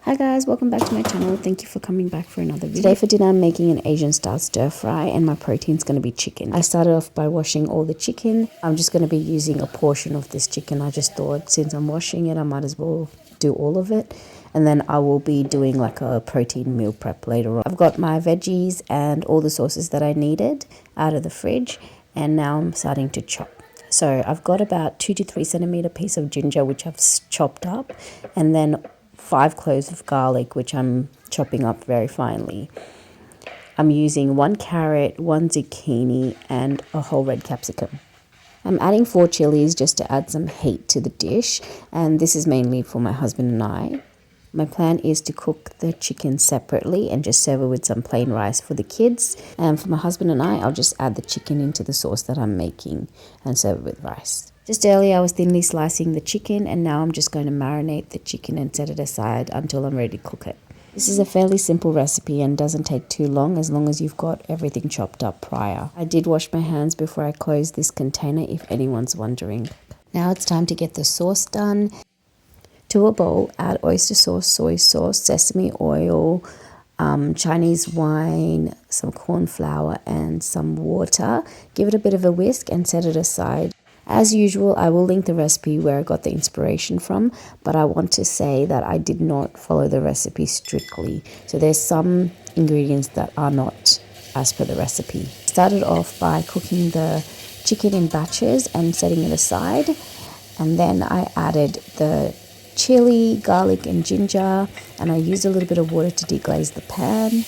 Hi guys, welcome back to my channel. Thank you for coming back for another video. Today for dinner I'm making an Asian style stir fry and my protein is going to be chicken. I started off by washing all the chicken. I'm just going to be using a portion of this chicken. I just thought since I'm washing it I might as well do all of it, and then I will be doing like a protein meal prep later on. I've got my veggies and all the sauces that I needed out of the fridge, and now I'm starting to chop. So I've got about 2 to 3 centimeter piece of ginger which I've chopped up, and then 5 cloves of garlic which I'm chopping up very finely. I'm using 1 carrot, 1 zucchini and a whole red capsicum. I'm adding 4 chilies just to add some heat to the dish, and this is mainly for my husband and I. My plan is to cook the chicken separately and just serve it with some plain rice for the kids. And for my husband and I, I'll just add the chicken into the sauce that I'm making and serve it with rice. Just earlier I was thinly slicing the chicken, and now I'm just going to marinate the chicken and set it aside until I'm ready to cook it. This is a fairly simple recipe and doesn't take too long as you've got everything chopped up prior. I did wash my hands before I closed this container if anyone's wondering. Now it's time to get the sauce done. To a bowl, add oyster sauce, soy sauce, sesame oil, Chinese wine, some corn flour and some water. Give it a bit of a whisk and set it aside. As usual, I will link the recipe where I got the inspiration from, but I want to say that I did not follow the recipe strictly. So there's some ingredients that are not as per the recipe. Started off by cooking the chicken in batches and setting it aside, and then I added the chili, garlic and ginger, and I used a little bit of water to deglaze the pan.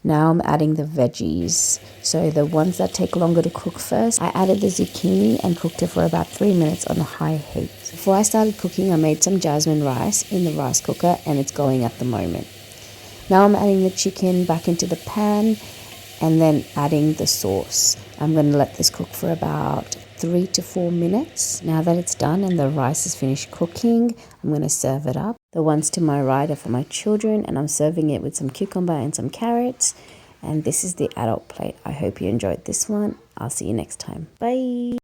Now I'm adding the veggies, so the ones that take longer to cook first. I added the zucchini and cooked it for about 3 minutes on a high heat. Before I started cooking, I made some jasmine rice in the rice cooker and it's going at the moment. Now I'm adding the chicken back into the pan and then adding the sauce. I'm going to let this cook for about 3 to 4 minutes. Now that it's done and the rice is finished cooking, I'm going to serve it up. The ones to my right are for my children, and I'm serving it with some cucumber and some carrots. And this is the adult plate. I hope you enjoyed this one. I'll see you next time. Bye.